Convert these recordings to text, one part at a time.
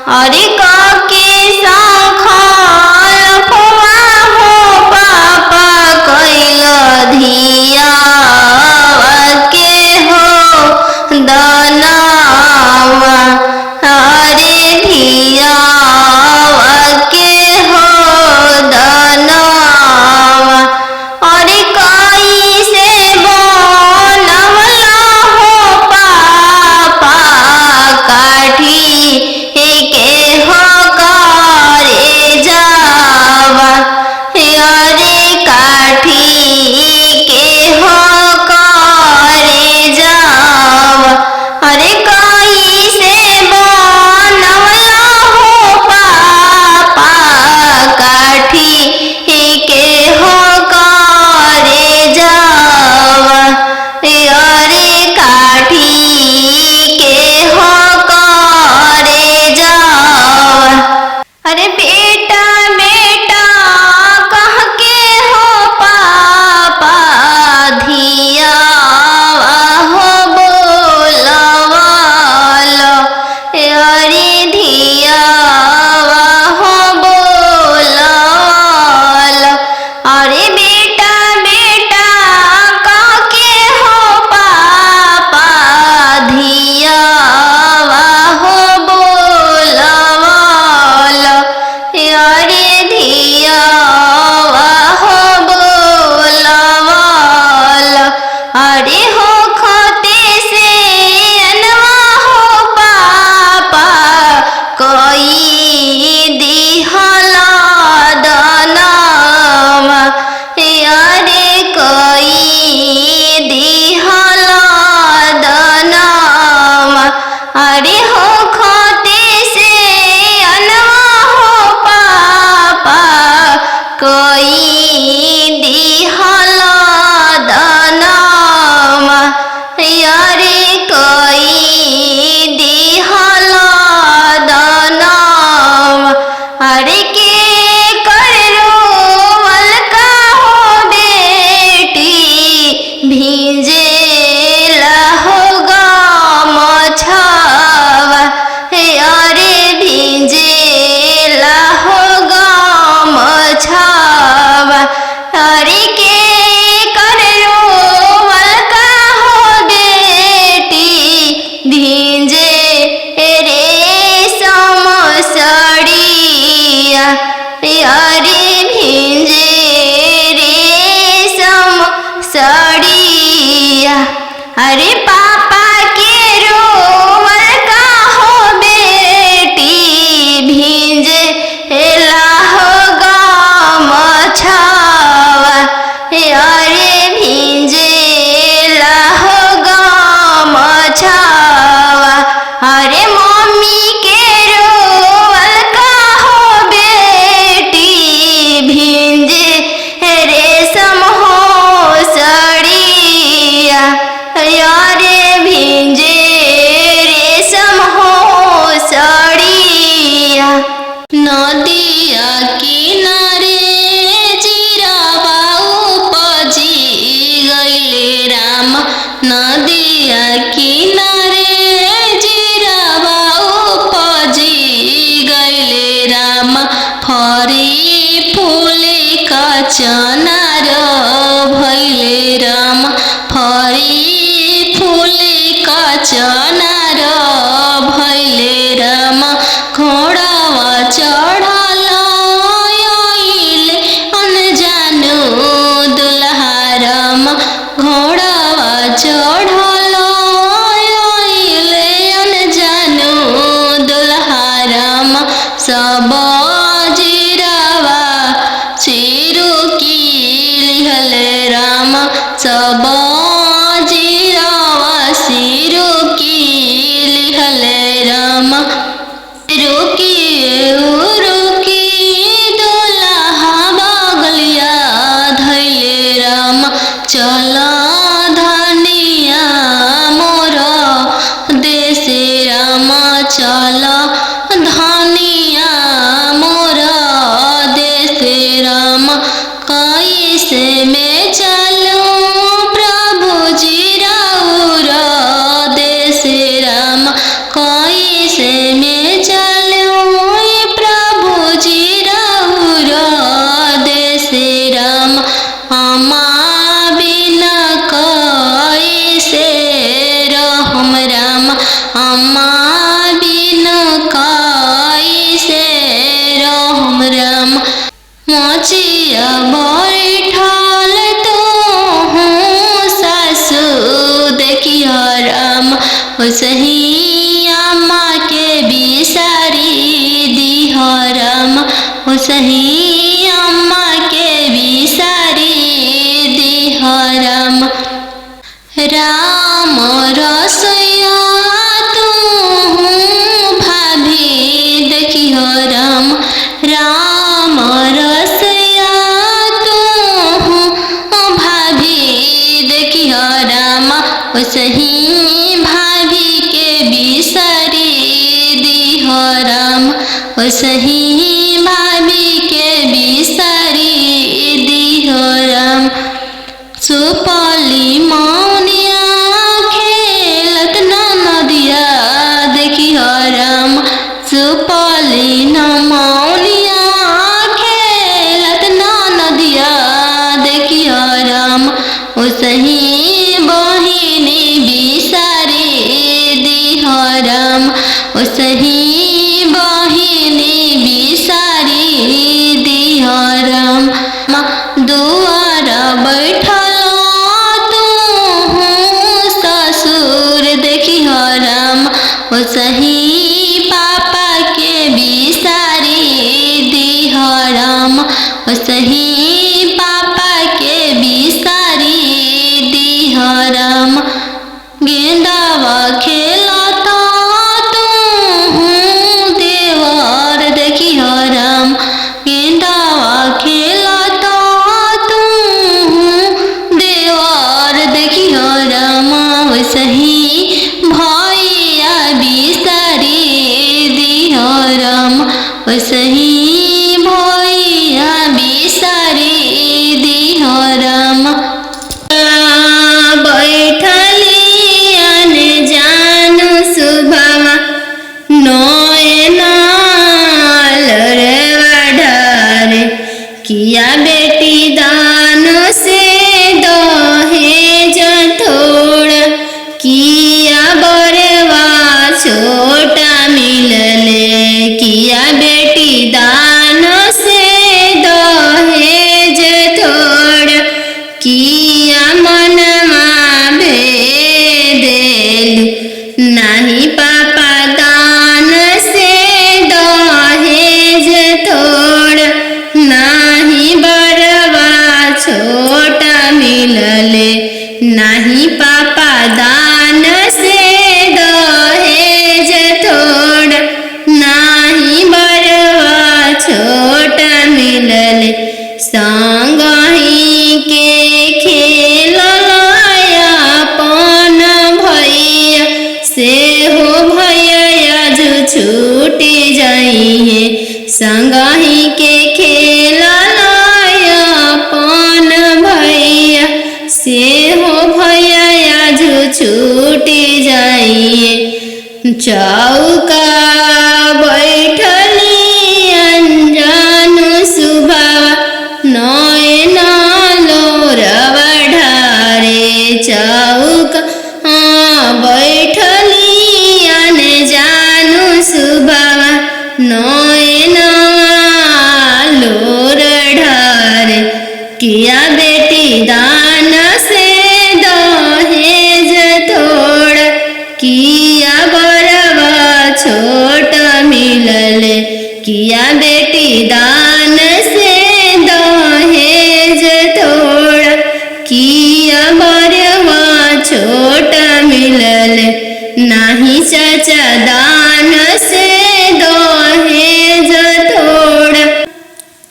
अरे काके साखल फुआ हो पापा कैल धिया के हो दनावा। अरे धिया के हो दनावा। अरे कैसे बनवला हो पापा काठी के हो करे जावा। अरे काठी के हो करे जावा। अरे कैसे बनवला हो पापा काठी के हो करे जावा। अरे काठी के हो करे जावा। अरे बेटा बेटा कह के हो पापा धिया हो बोलवालो। अरे धिया हो बोलवालो। अरे बेटा बेटा कह के हो पापा धिया हो बोलवालो। अरे धिया हो बोलवालो। अरे हो खते से अनवा हो पापा कोई दिहला दनावा। अरे कोई दिहला दनावा। अरे हो खते से अनवा हो पापा कोई दिहला दनावा। अरे कोई दिहला दनावा। अरे के रोवल का हो बेटी भीजे हो गमछावा। अरे भीजे हो गमछावा। अरे के रोवल का हो बेटी भीजे रेशम साड़िया। अरे भीजे रेशम साड़िया। अरे पापा के रोवल का हो बेटी भीजे हो गमछावा। अरे भीजे हो गमछावा। अरे मम्मी के रोवल का हो बेटी भीजे रेशम हो साड़िया। अरे भीजे रेशम हो साड़िया। नदिया किनारे जीरावा उपजी गइले राम। नदिया किनारे जीरावा उपजी गइले राम। फरी फूले का चनार भइले राम। फरी फूले का चनार भइले राम। घोड़ावा चढ़ल आइले अनजानो दुल्हा राम। घोड़ावा चढ़ल आइले अनजानो दुल्हा राम। सब जीरावा सिरु की लिहले राम। सब जीरावा सिरु की लिहले राम। रुकिए वसही अम्मा के बिसारी दिह राम। राम रसोइया तू भाभी देखिह राम। राम रसोइया तू भाभी देखिह राम। वसही भाभी के बिसारी दिह राम। वसही भाभी के बिसारी दिह राम। सुपली मौनिया खेलत ना नदिया देखिह राम। सुपली न मौनिया खेलत ना नदिया देखिह राम। वसही बहिनी बिसारी दिह राम। वसही बहिनी बिसारी दिह राम। दुआर बैठल तू ससुर देखिह राम। वसही पापा के बिसारी दिह राम। वसही पापा के बिसारी दिह राम। गेंदावा खेलत तू देवर देखिह राम। गेंदावा खेलत तू देवर देखिह राम। वसही भैया बिसारी दिह राम। वसही भैया बिसारी दिह राम। बैठली अने जानु सुभावा नयन लरवा ढारे। किया बेटी दान से दहेज थोड़ा। किया बरवा छोटा मिलले। किया बेटी दान से दहेज थोड़ा। किया मनमा भेदेलु नाही पापा दान से दहेज थोड़ा। नाही बरवा छोटा मिलले। नाही पापा दान से दहेज थोड़ा। नाही बरवा छोटा मिलले। संगही के खेललाया अपन भैया से हो भैया जो छूटी जाइए। संगही के खेललाया अपन भैया से हो भैया जो छूटी जाइए। चौका बैठली अनजानु सुभावा नयन लोरवा ढारे। चौका बैठली अनजानु सुभावा नयन लोर ढारे। किया बेटी दान से दहेज थोड़ा। किया बरवा छोटा मिलले। किया बेटी दान से दहेज थोड़ा। किया बरवा छोटा मिलले। नाही चाचा दान से दहेज थोड़ा।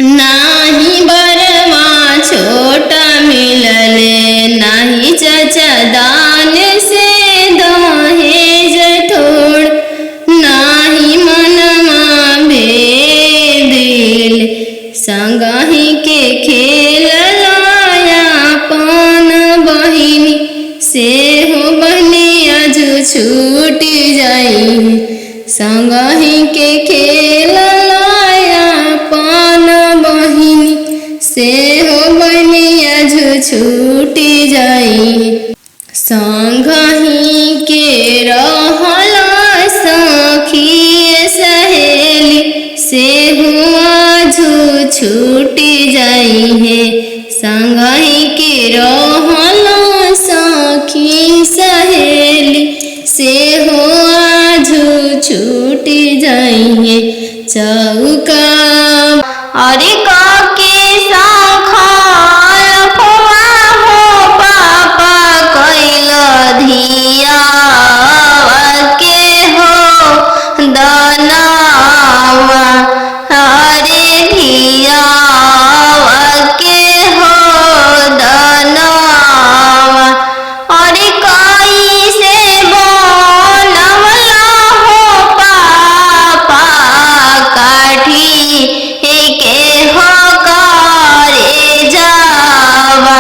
नाही बरवा छोटा मिलले। नाही चाचा दान से दहेज थोड़ा। नाही मनमा भेदिल संगही के खेललाया अपन बहिनी से हो बहनिया जो छूटी जाई। संगही के खेललाया अपन बहिनी से हो बहनिया जो छूटी जाई। संगही के रहला सखी सहेली से हुआ जो छूटी जाई है। संगही के रहला सखी सहेली से हुआ जो छूटी जाई है। चौका अरे काके संखाल फुआ हो पापा कैल धिया के हो दनावा अरे धिया के हो दनावा अरे कैसे बनवला हो पापा काठी के हो करे जावा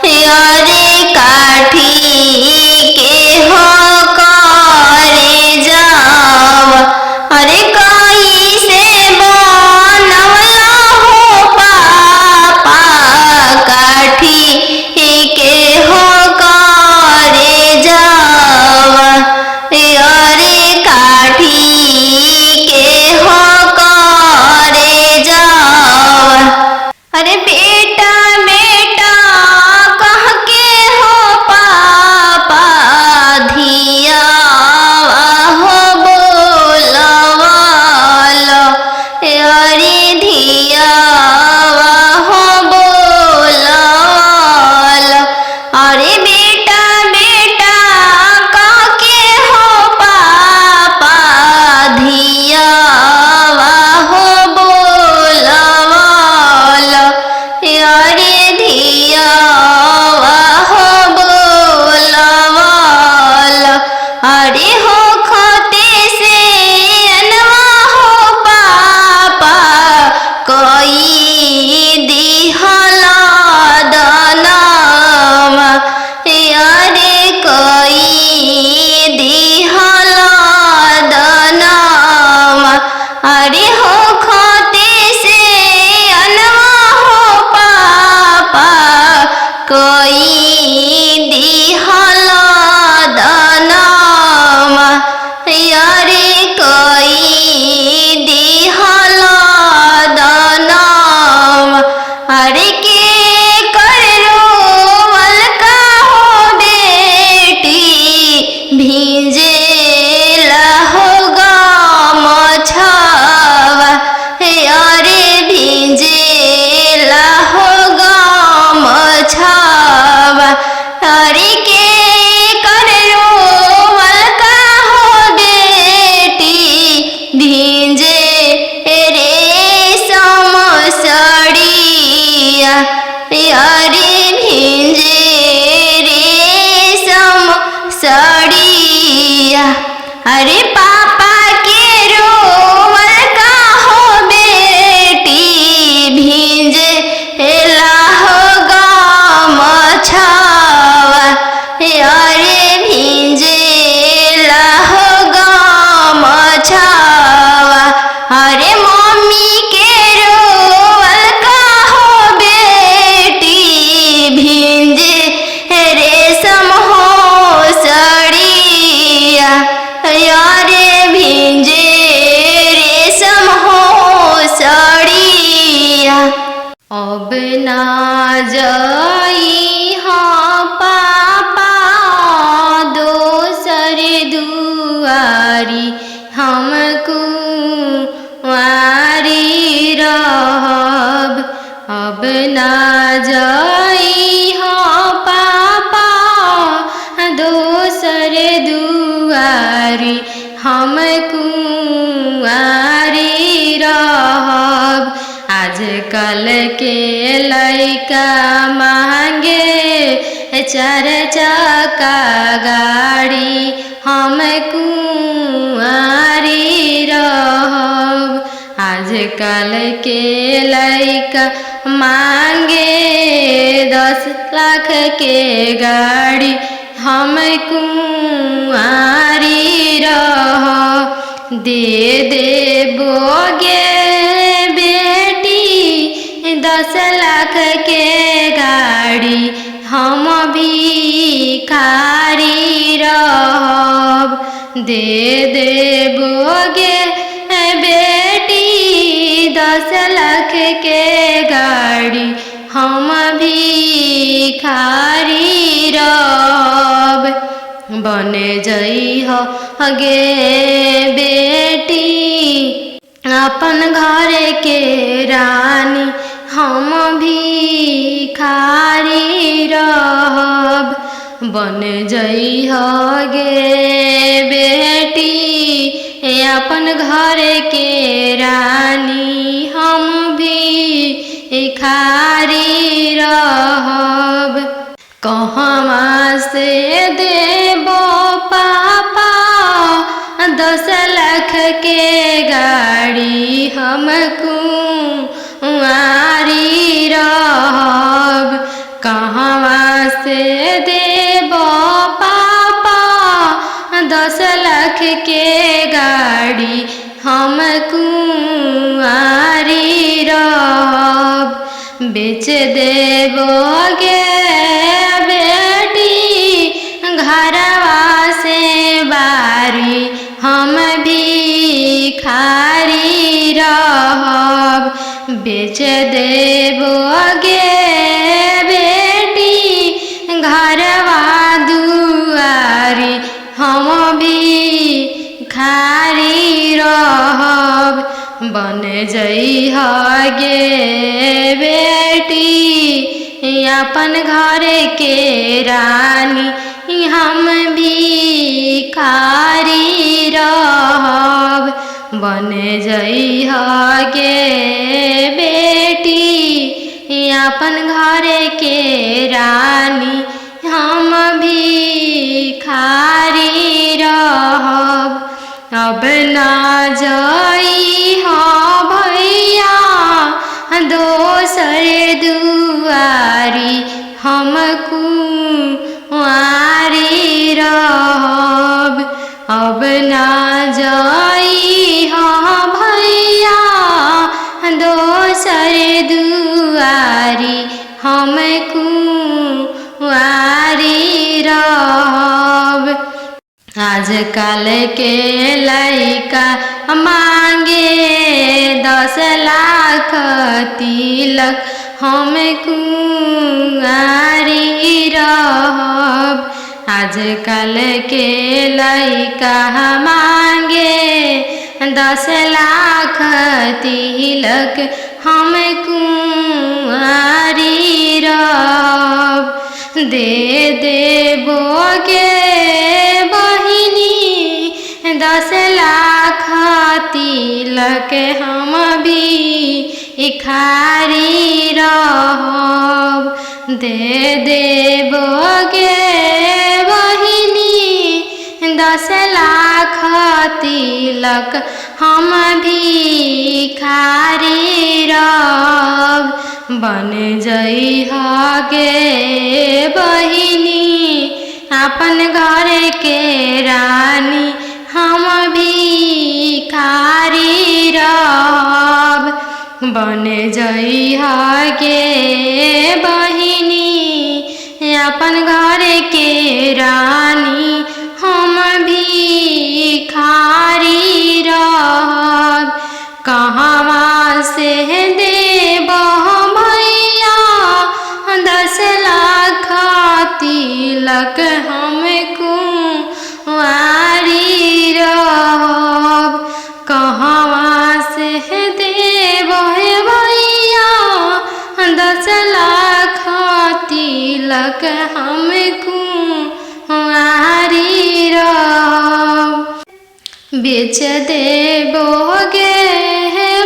अरे काठी के हो करे जावा अरे कैसे बनवला हो पापा काठी के हो करे जावा अरे काठी के हो करे जावा अरे बेटा बेटा कह के हो पापा धिया हो बोलवालो अरे धिया हो बोलवालो अरे बेटा बेटा कह के हो पापा धिया हो बोलवालो अरे धिया हो बोलवालो अरे हो खते से अनवा हो पापा कोई दिहला दनावा अरे कोई दिहला दनावा अरे हो खते से अनवा हो पापा कोई दिहला दनावा अरे कोई दिहला दनावा अरे के करो मलका हो बेटी भींजे हो गमछावा अरे भींजे हो गमछावा अरे के करो मलका हो बेटी भींजे रेशम साड़िया अरे भींजे रेशम साड़िया अरे पापा के रोवल का हो बेटी भींजे हो गमछावा अरे भींजे हो गमछावा अरे मम्मी के रोवल का हो बेटी भींजे रेशम हो साड़िया अरे भींजे रेशम हो साड़िया अब ना जाई हाँ पापा दोसर दुआरी हमको वारी रहब अब ना जाई हाँ पापा दोसर दुआरी हमको वारी रहब आजकल के लइका मांगे 4 चक्का गाड़ी हम कुंवारी रहब आजकल के लइका मांगे 10 लाख के गाड़ी हम कुंवारी रहब दे देबोगे बेटी 10 लाख के गाड़ी हम भिखारी रहब दे देबोगे बेटी 10 लाख के गाड़ी हम भिखारी रहब बन जइहो गे बेटी अपन घर के रानी भिखारी रहब। बन जइह गे बेटी अपन घर के रानी, हम भिखारी रहब। कहवा से देबो पापा 10 लाख के गाड़ी, हम कुंवारी रहब। कहवा से देबो पापा 10 लाख के गाड़ी, हम कुंवारी रहब। बेच देबो गे बेटी घरवा से बारी, हम भिखारी रहब। बेच देबो गे बेटी घरवा दुआरी, हम भिखारी रहब। बन जइह गे बेटी अपन घर के रानी, हम भिखारी रहब। बन जइह गे बेटी अपन घर के रानी, हम भिखारी रहब। अब ना जइह भैया दोसर दुआरी, हम कुंवारी रहब। अब ना जइह भैया दोसर दुआरी, हम कुंवारी रहब। आजकल के लइका मांगे 10 लाख तिलक, हम कुंवारी रहब। आजकल के लइका मांगे 10 लाख तिलक, हम कुंवारी रहब। दे देबो गे बहिनी 10 लाख तिलक, हम भिखारी रहब। दे देबो गे बहिनी 10 लाख तिलक, हम भिखारी रहब। बन जइह गे बहिनी अपन घर के रानी, हम भिखारी रहब। बन जइह गे बहिनी अपन घर के रानी, हम भिखारी रहब। कहवा से देबो भैया 10 लाख तिलक, हम कुंवारी रहब। कहवा से देबो भैया 10 लाख तिलक, हम कुंवारी रहब। बेच देबो गे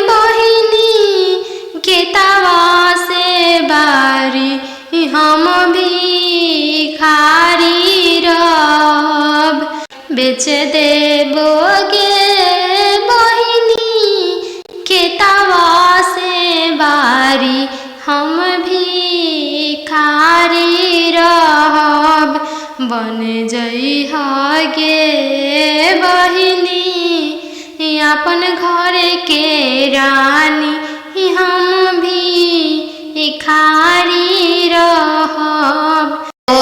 बहिनी खेतवा से बारी, हम भिखारी रहब। बेच देबो गे बहिनी खेतवा से बारी, हम भिखारी रहब। बन जइह गे बहिनी अपन घर के रानी, हम भिखारी रहब। ओ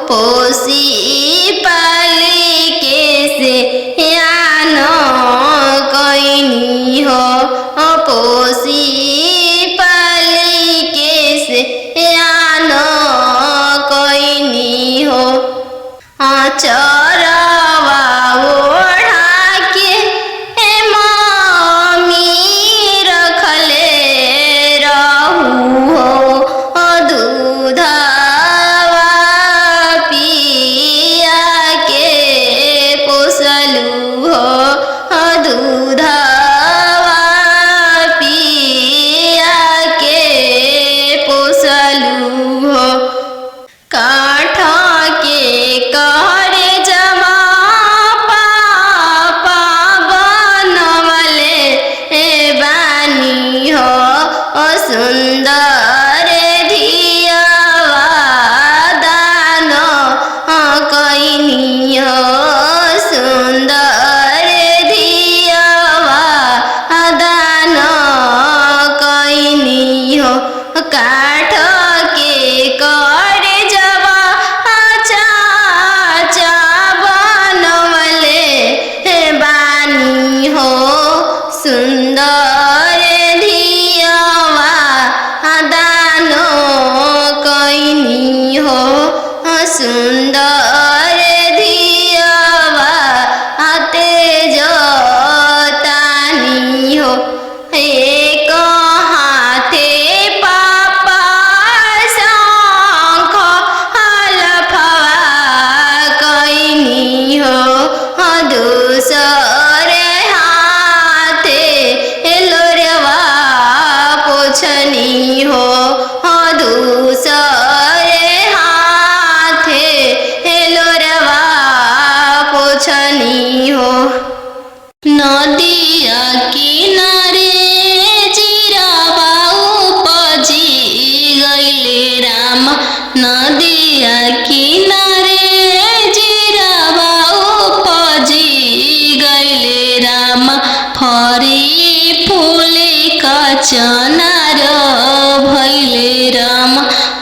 पोसी पाली के से यान कैनी हो, पोसी पाली के से यान कैनी हो। चरवा ओढ़ा के मम्मी रखले रहू हो, सुंदर धियावा दानो कैनी हो सुंदर धियावा तेज तानी हो एक हाथे पापा शंख हलफवा कैनी हो दूसरे हाथे लोरवा पोछनी हो दूसरे हाथे लोरवा पोछनी हो नदिया किनारे जिरावा उपजी गइले राम नदिया किनारे जिरावा उपजी गइले राम फरी फूले कचनार भइले राम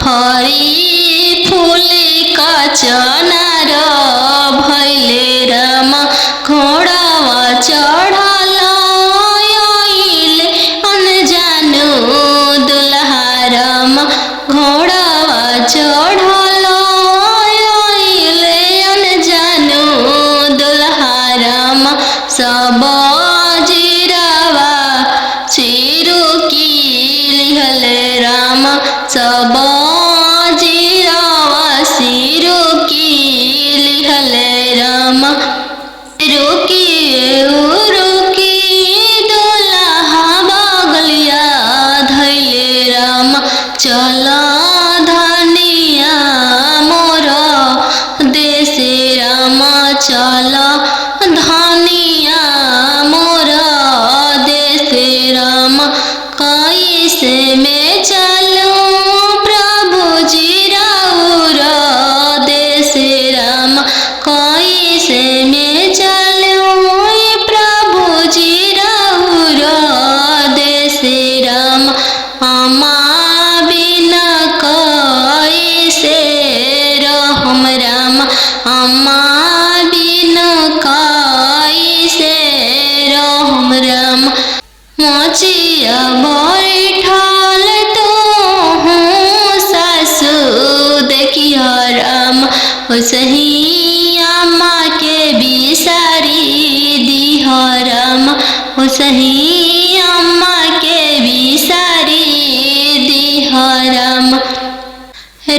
फरी फूले कचनार भइले राम घोड़ावा चढ़ल आइले अनजानो दुल्हा राम घोड़ावा चढ़ल आइले अनजानो दुल्हा राम सब जिरावा चिरुकी लिहले राम सब जिरावा सिरुकी लिहले राम रुकी रुकी दुल्हा बगलिया धैले राम चल धनिया मोर देशे राम चल धनिया मोर देशे राम कैसे में चलूं प्रभु जी राउर देशे राम कैसे में चलूं प्रभु जी राउर देशे राम अम्मा बिना कैसे रहम राम अम्मा बिना कैसे रहम राम मोचिया बैठल तो हूँ सासु देखिया राम सही अम्मा के बिसारी दिह राम सही अम्मा के बिसारी दिह राम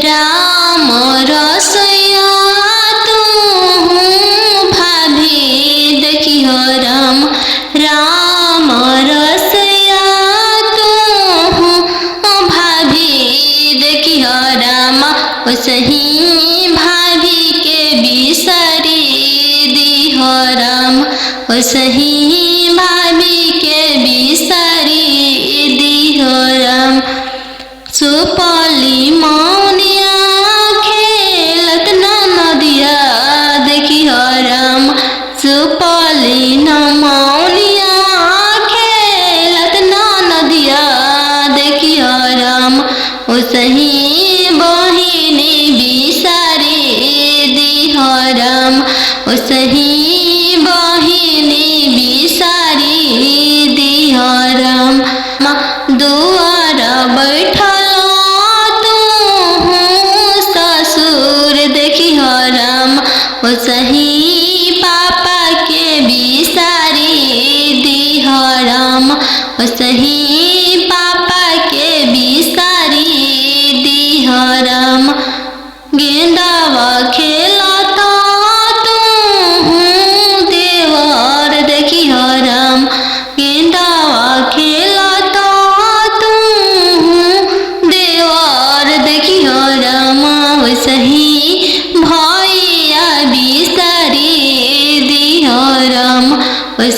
राम रसोइया तू भाभी देखिह राम राम रसोइया तू भाभी देखिह राम सही भाभी के बिसारी दिह राम सही भाभी के बिसारी दिह राम सुपली मौनिया खेलत नदिया देखिह राम सुपली मौनिया खेलत नदिया देखिह राम सही बहिनी बिसारी दिह राम सही बहिनी बिसारी दिह राम दुआर बैठल तू ससुर देखिह राम सही पापा के बिसारी दिह राम सही पापा के बिसारी दिह राम गेंदावा खेलता तू देवर देखिह राम गेंदावा खेलता तू देवर देखिह राम सही भैया बिसारी दिह राम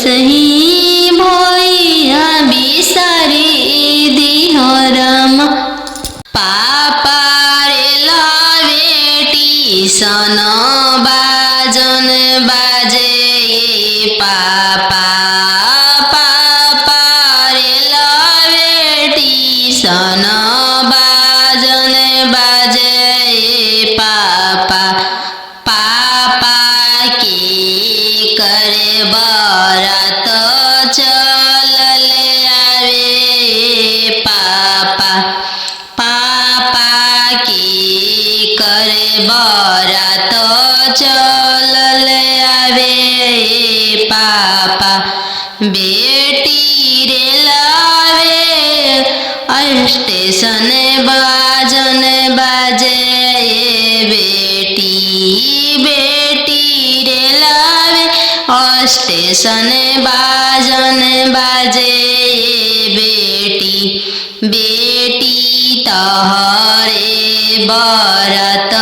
सही भैया बिसारी स्टेशन बाजन बाजे बेटी बेटी रे लावे स्टेशन बाजन बाजे बेटी बेटी तहरे बरत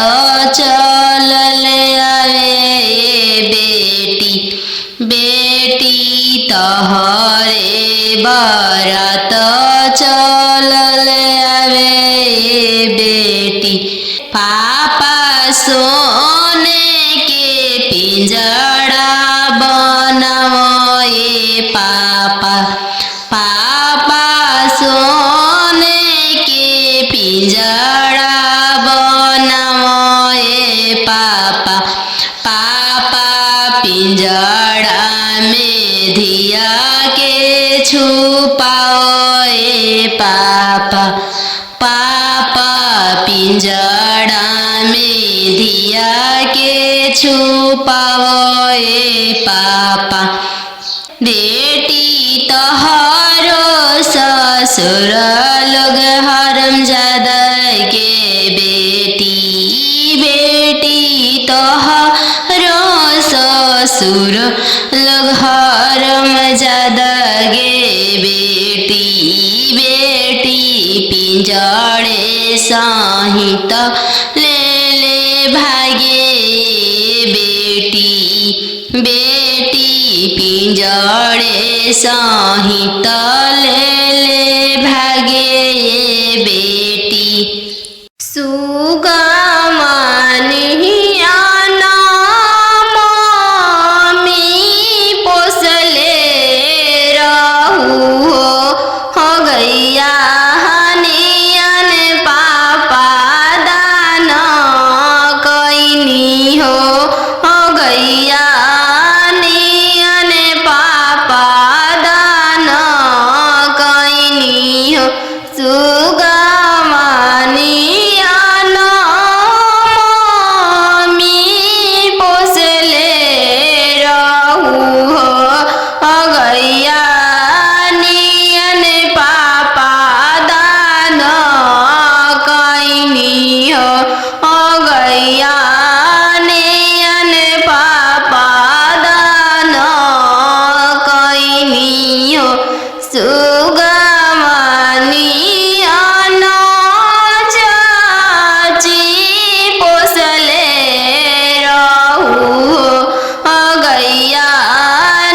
चलल आवे बेटी बेटी तहरे बरत चलल आवे बेटी पापा सोने के पिंजड़ा बनाओ पापा पापा सोने के पिंजड़ा बनाओ पापा पापा पिंजड़ा में धिया के छुपाओ पापा पापा पिंजड़ा में धिया के छुपाओ पापा बेटी तोहरो ससुर लोग हरामजादा के बेटी बेटी तोहरो ससुर लोग हरामजादा गे बेटी बेटी पिंजड़े सहित ले ले भागे बेटी बेटी पिंजड़े सहित ले ले भागे बेटी सुगमनिया नामी पोसले रहू हो गैया हनियन पापा दान कैनी हो गैया नियन पापा दान कैनी हो सुगमनिया नामी पोसले रहू हो गैया नियन पापा दान कैनी हो गैया नियन पापा दान कैनी हो सुगमनिया चाची पोसले रहू हो गैया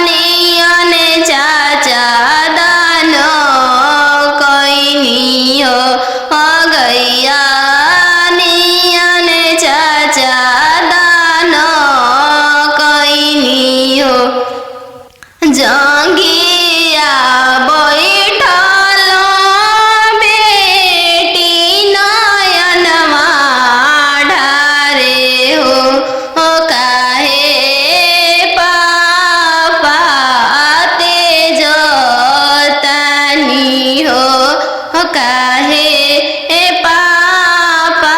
नियन चाचा दान कैनी हो गैया नियन चाचा दान कैनी हो जंगिया बैठल बेटी नयनमा ढारे हो काहे पापा तेज तानी हो काहे पापा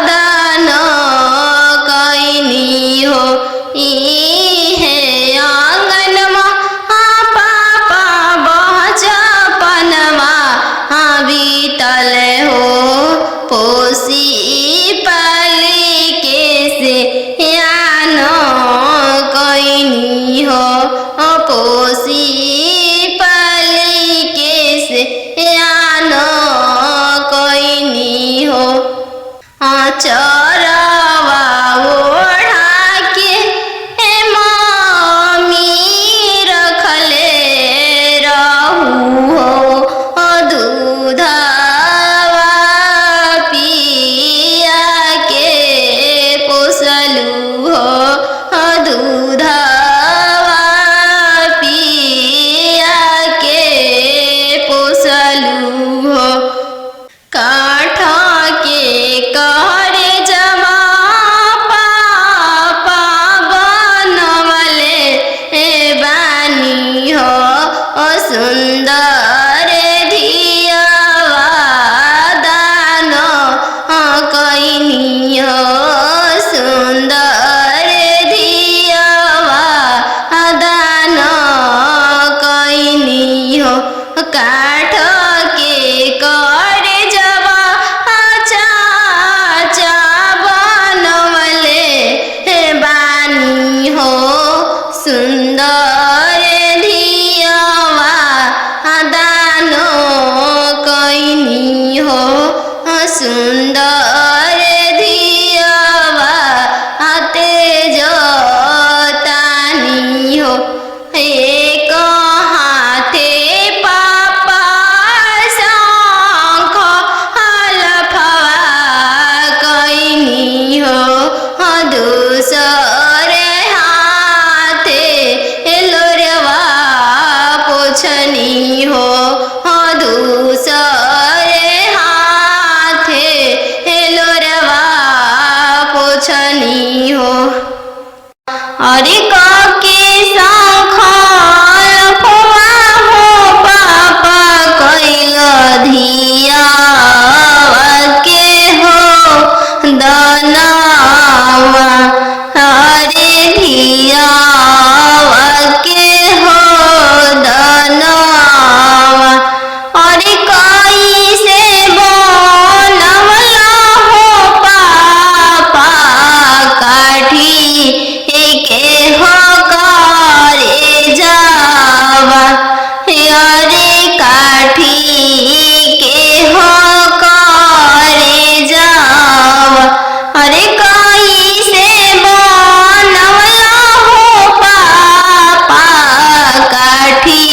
दान कैनी हो इहे आंगनमा पापा बचपनमा बीतल हो पोसी पाली के से यान कैनी हो पोसी पाली के से यान कैनी हो चरवा ओढ़ा के मम्मी रखले रहू हो दूधवा पिया के पोसलू हो दूधवा पिया के पोसलू हो काठ के करे जमा पापा बनवले बानी हो सुंदर धियावा दान कैनी हो सुंदर धियावा दान कैनी हो काठ के करे सुंदर धियावा तेज तानी हो एक हाथे पापा शंख हलफवा कैनी हो दूसरे हाथे लोरवा पोछनी हो दूसरे हाथे लोरवा पोछनी हो अरे के शंख लफवा हो पापा कैल धियावा के हो दनावा अरे धियावा के हो दनावा अरे कैसे बनवला हो पापा काठी के हो करे जावा अरे काठी के हो करे जावा अरे कैसे बनवला हो पापा काठी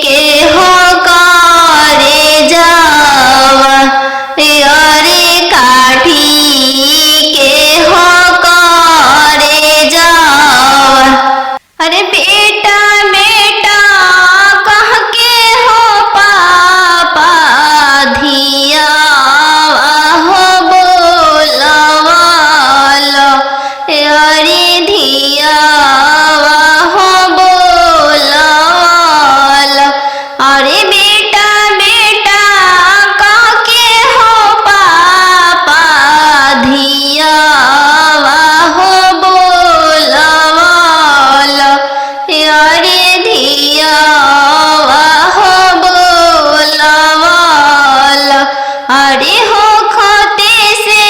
के हो करे जावा अरे काठी के हो करे जावा अरे बेटा बेटा कह के हो पापा धियावा हो बोलवालो अरे धियावा हो बोलवालो अरे बेटा बेटा कह के हो पापा धियावा हो बोलवालो अरे धियावा हो बोलवालो अरे हो खते से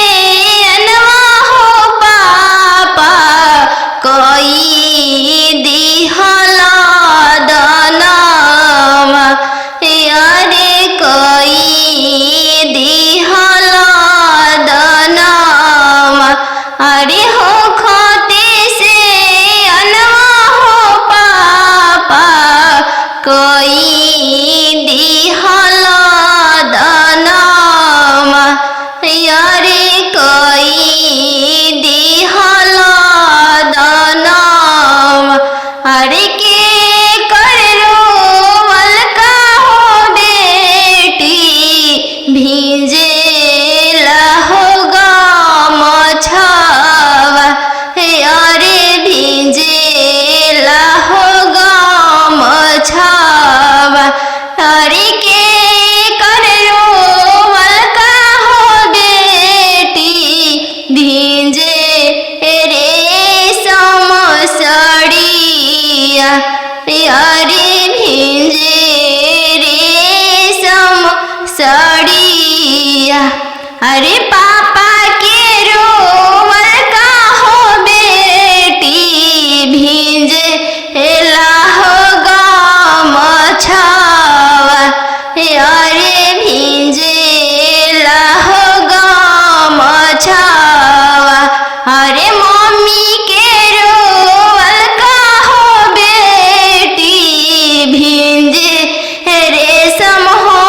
अनवा हो पापा कोई दिहला दनावा अरे कोई दिहला दनावा अरे हो खते से अनवा हो पापा कोई दिहला दनावा अरे कोई दिहला दनावा अरे के करो वलका हो बेटी भीजे हो गमछवा अरे भीजे हो गमछवा अरे के करो वलका हो बेटी भीजे रेशम सड़िया अरे भीजे रेशम सड़िया अरे पापा के रोवल का हो बेटी भीजे हो गमछवा अरे भीजे हो गमछवा अरे मम्मी के रोवल का हो बेटी भीजे रेशम हो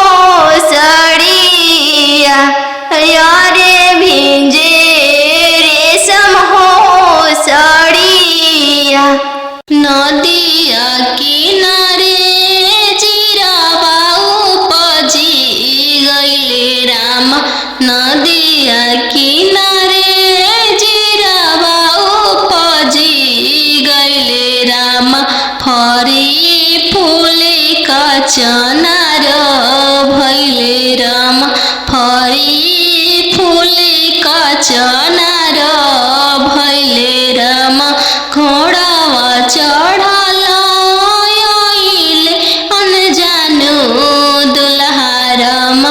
सड़िया अरे भीजे रेशम हो सड़िया नदिया किनारे जीरावा उपजी गइले राम नदिया किनारे जीरावा उपजी गइले राम फरी फूले का चनार भइले राम फरी फूले का चनार भइले राम घोड़ावा चढ़ल आइले अनजानो दुल्हा राम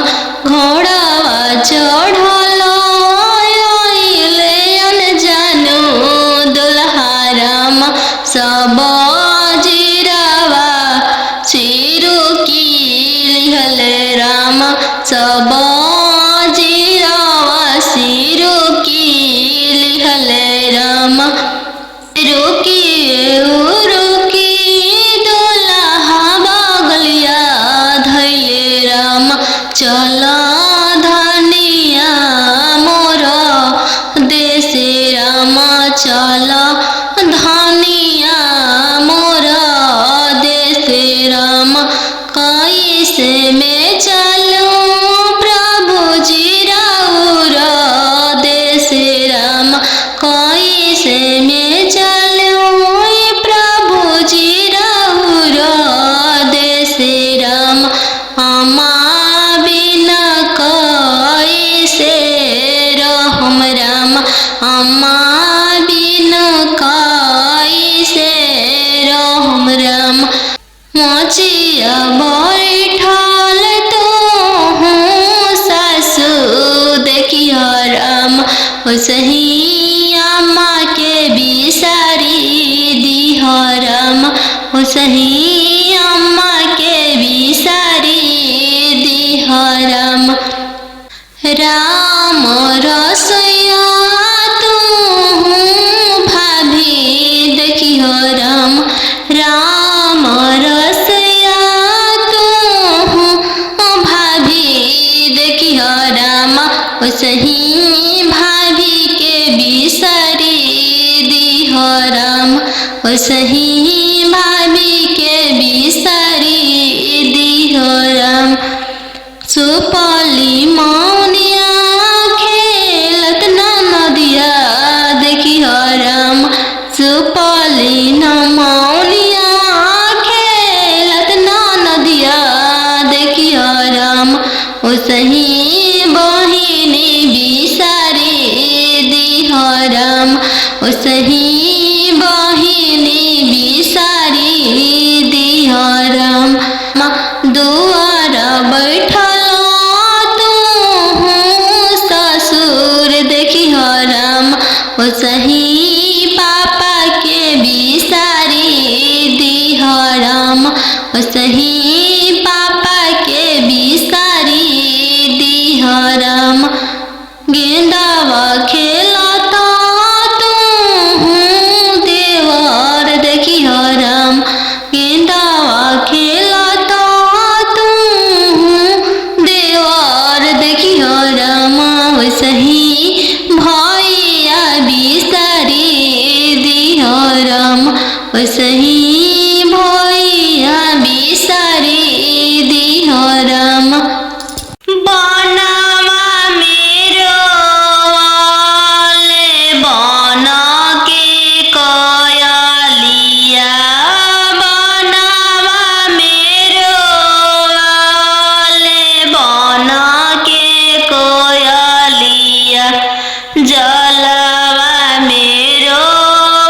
घोड़ावा चढ़ल आइले अनजानो दुल्हा राम सब जीरावा सिरु की लिहल राम सब जीरा अम्मा बिना कैसे रहम राम, अम्मा बिना कैसे रहम राम। मचिया बैठल तो हूँ सासु देखिया राम, ओसही अम्मा के बिसारी दिह राम, ओसही अम्मा के बिसारी दिह राम। राम रसोइया तू भाभी देखिह राम, राम रसोइया तू भाभी देखिह राम, ओसही भाभी के बिसारी दिह राम, ओसही भाभी के बिसारी दिह राम। सुपली मौनिया खेलत नदिया देखिह राम, सुपली मौनिया खेलत नदिया देखिह राम, ओसही बहिनी बिसारी दिह राम, ओसही बहिनी बिसारी दिह राम। दुआर बैठल ससुर देखिह राम, ओसही पापा के बिसारी दिह राम, ओसही पापा के बिसारी दिह राम। गेंदावा खेलता तू देवर देखिह राम, गेंदावा खेलता तू देवर देखिह राम, ओसही भैया बिसारी दिह राम, ओसही भैया बिसारी दिह राम। बनवा मेरो वाले बन के कयलिया, बनवा मेरो वाले बन के कोयलिया, जलवा मेरो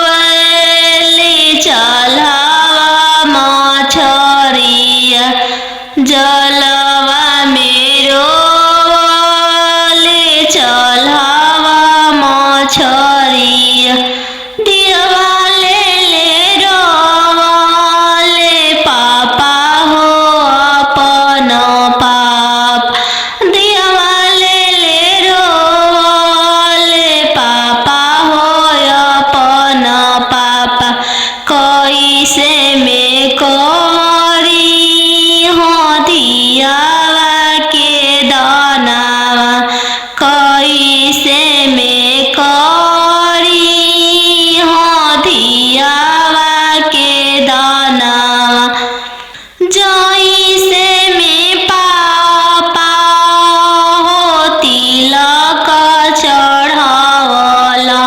वाले चलवा मछरिया, जलवा मेरो वाले चलवा मछरिया। दिवाले ले रोवाले पापा हो अपन पाप, दिवाले ले रोवाले पापा हो अपन पापा। कैसे में करी हो दियावा के दानावा, कैसे में करी हो दियावा के दानावा। जैसे में पापा हो तिलक चढ़ावला,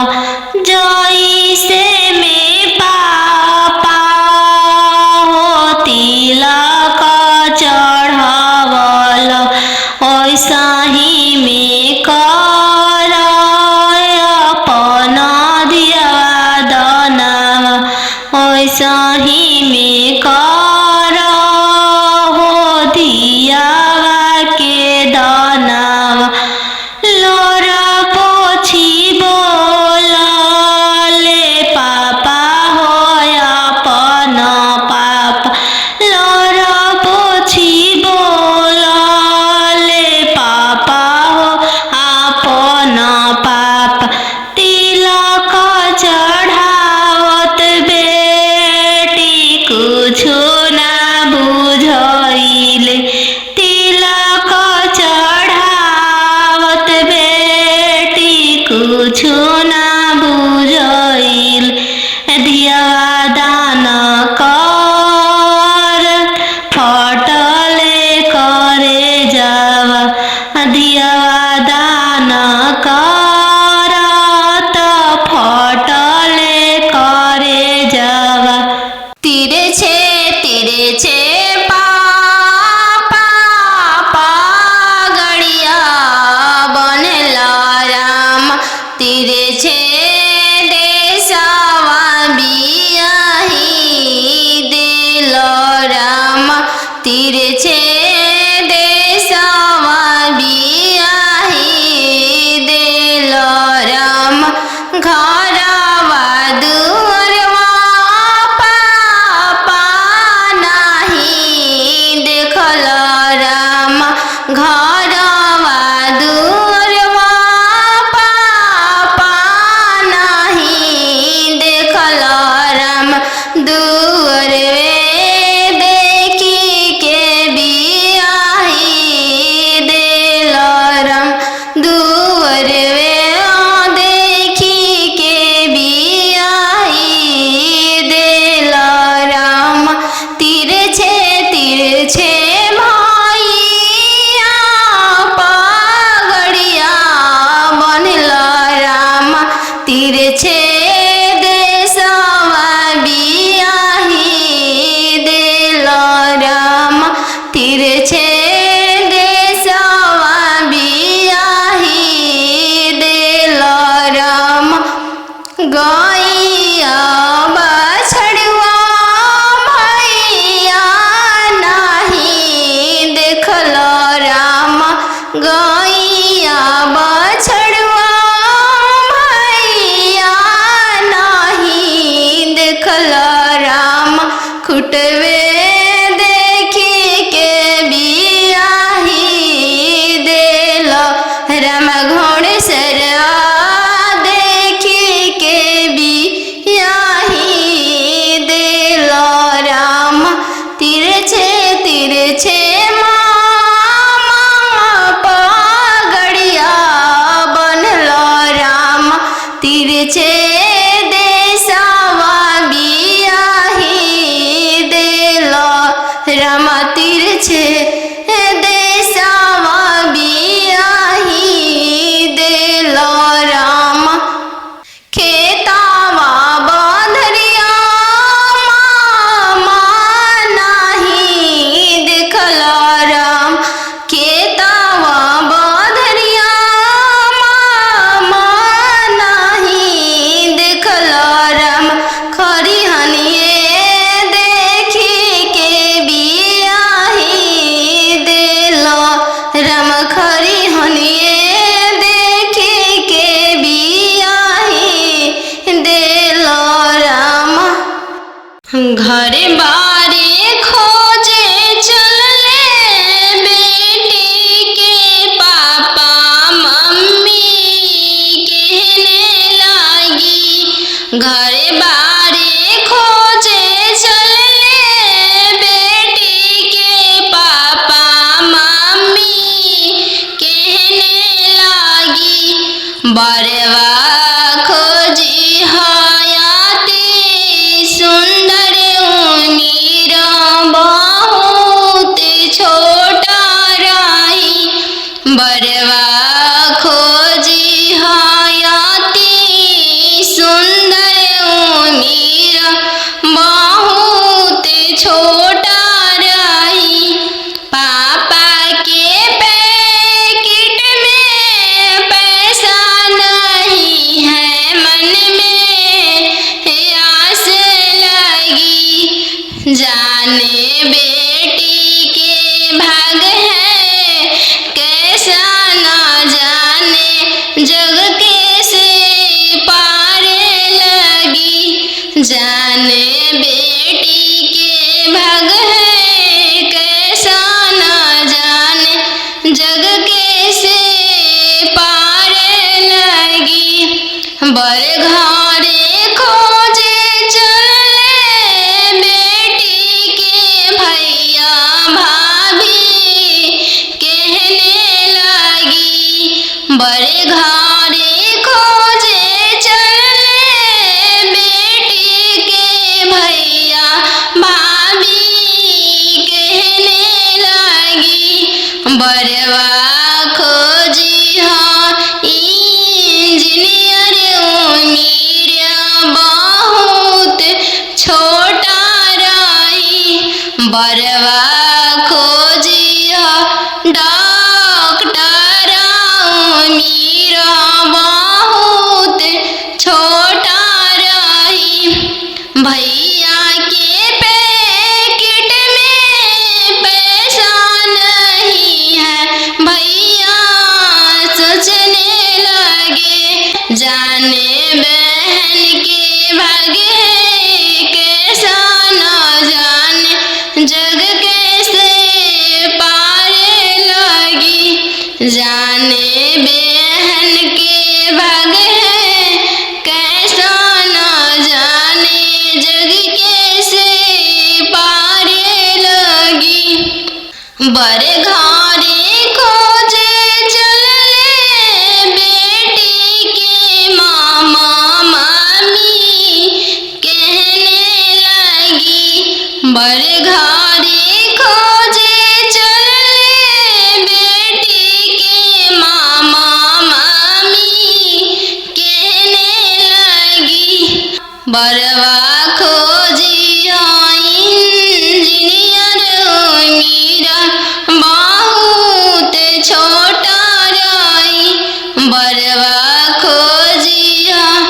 जैसे में पापा हो तिलक चढ़ावला, ऐसा ही में कर अपन दियावा दानावा, ऐसा ही में कर हो दियावा के दानावा। लोरा पोछी बोला ले पापा हो अपन पापा, लोरा पोछी बोला ले पापा हो अपन पापा। तिलक चढ़ावत बेटी बड़े घरे खोजे चले बेटी के भैया भाभी कहने लगी, बरवा खोजी हाँ इंजीनियर उम्र बहुत छोटा रही, बरवा खोजी हाँ डॉक्टर उम्र बहुत छोटा रही। भैया के पैकेट में पैसा नहीं है, भैया सोचने लगे, जाने बहन के भाग्य कैसा न जाने जग कैसे पारे लगी, जाने बहन के भाग्य कैसा न जाने जग कैसे पारे लगी। बड़े घरे खोजे चले बेटी के मामा मामी कहने लगी, बड़े घरे खोजे चले बेटी के मामा मामी कहने लगी, बरवा खोजी हाँ इंजीनियर उम्र बहुत छोटा रही, बरवा खोजी हाँ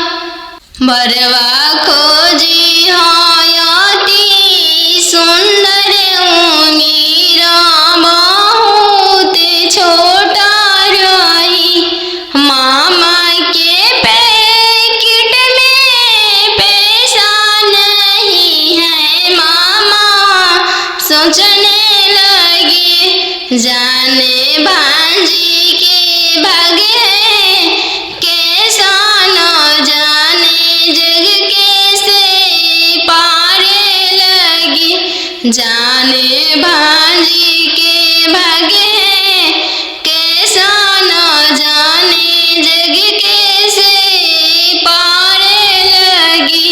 अति सुंदर उम्र बहुत छोटा रही। मामा के पैकेट में पैसा नहीं है, मामा सोचने लगे, जाने भांजी के भाग्य कैसा न जाने जग कैसे पारे लगी, जाने भांजी के भाग्य कैसा न जाने जग कैसे पारे लगी।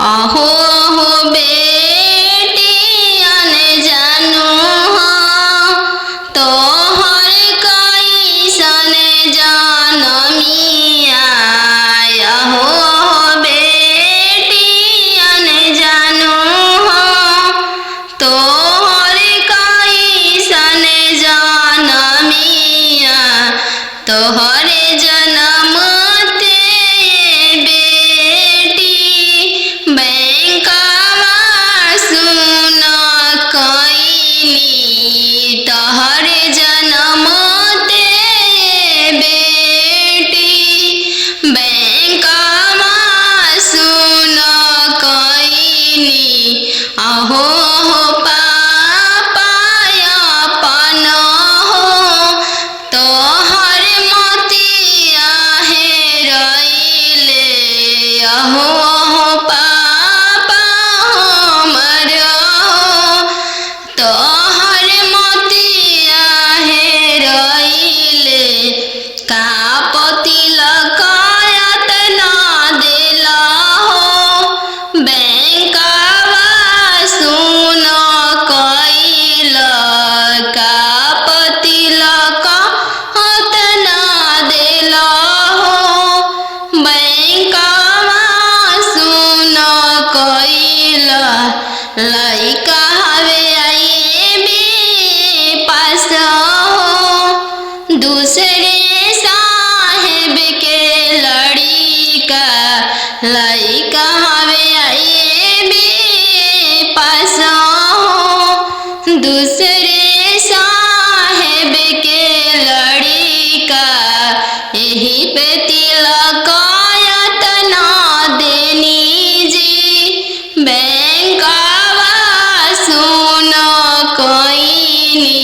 आहो आहो बेटी अन जानू हाँ तोहर कैसन जानमिया, आहो आहो बेटी अन जानू हाँ तोहर कैसन जानमिया, तोहरे जन्म ते बेटी बैंकवा सुन कईनी, तोहरे जन्म ते बेटी बैंकवा सुन कईनी, आहो हो पापा अपन हो तोहर मोतिया हेरैले, आहो हो पापा हमर हो तोहर मोतिया हेरैले, का पतिलक एतना देला हो बैंकवा सुन कइल, का पतिलक एतना देला हो बैंकवा सुन कइल, लइका हवे आईबी पास हो दूसरे साहेब के लड़िका, लइका हवे आईबी पास हो दूसरे साहेब के लड़िका, यही पे तिलक एतना देनी जी बैंकवा सुन कईनी,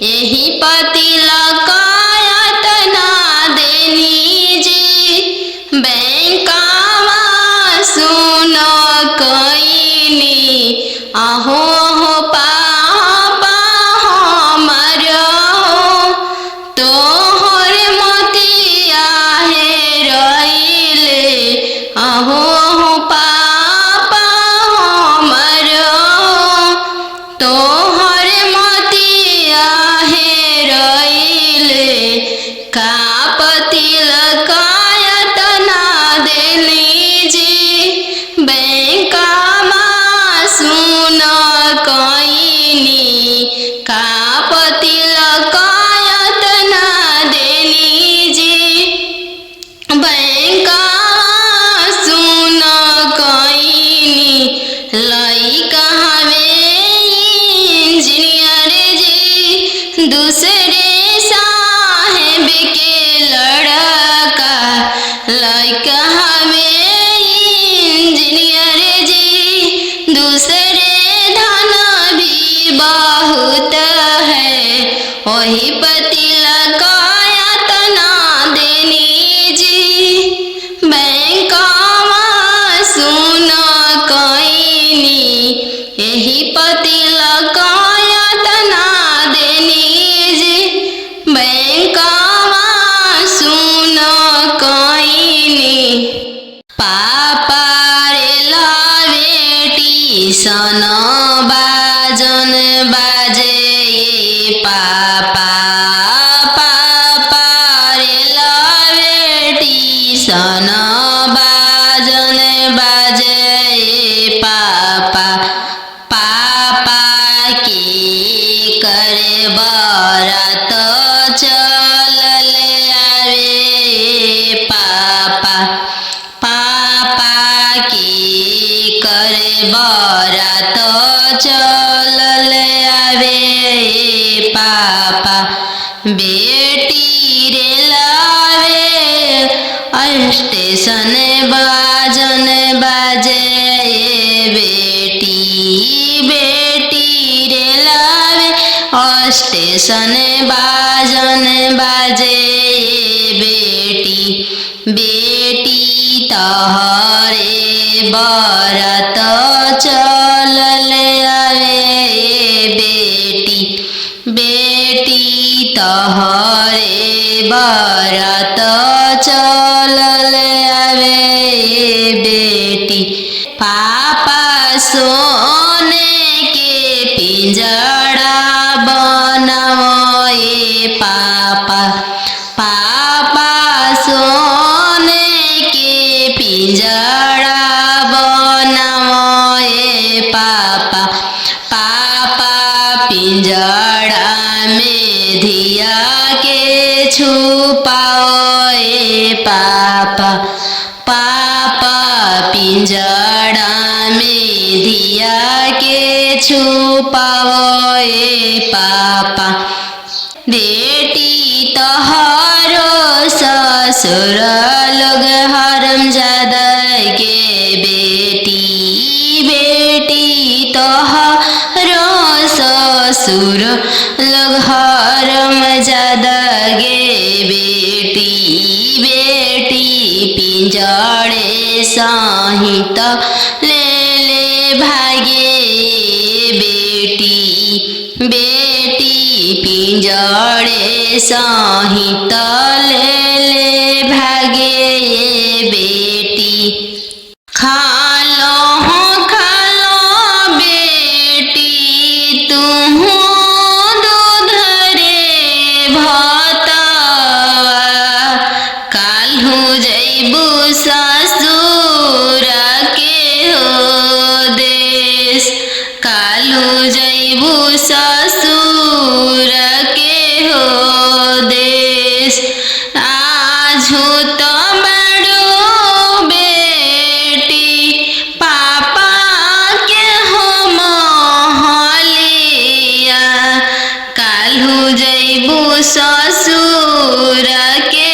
यही पतिलक एतना देनी जी बैंकवा सुन कईनी, आहो हो पापा हमर हो तोहर मोती दूसरे साहेब के लड़का लइका हवे इंजीनियर जी। दूसरे धन भी बहुत है, वही पति लगाया तना देनी जी। बैंकवा सुना कईनी, यही पति लगाया तना देनी जी। बैंकवा सुना कईनी, पापा रे लावे टीसन बाजन बाजे पापा। पापा रे लावे टीसन बाजन बाजे पापा। पापा की करे बारात चलल आवे पापा। पापा की करे बारात चलल आवे पापा। बेटी रे लावे स्टेशन बाजन बाजे बेटी। बेटी रे लावे स्टेशन बाजन बाजे बेटी। बेटी तहरे बारात चलल आवे बेटी। बेटी तहरे बारात चलल आवे बेटी। पापा सोने के पिंजड़ा बनावे पापा। पापा सोने के पिंजड़ा बनावे पापा। पापा पिंजड़ा में धिया के छुपावे पापा। पापा पिंजड़ा में धिया के छुपावे पापा। बेटी तहारो ससुर लोग हरामजादा के बेटी। बेटी तहारो ससुर लोग हरामजादा गे बेटी। बेटी पिंजड़े सहित ले ले भागे बेटी। बेटी पिंजड़े सहित ले ले भागे बेटी। खालो बेटी तुहू दूध रे भातवा। काल्हू जइबू ससुर के हो देश। काल्हू जइबू ससुर के हो देश। आजू तो बड़ो बेटी पापा के हो महलिया। काल्हू जइबू ससुर के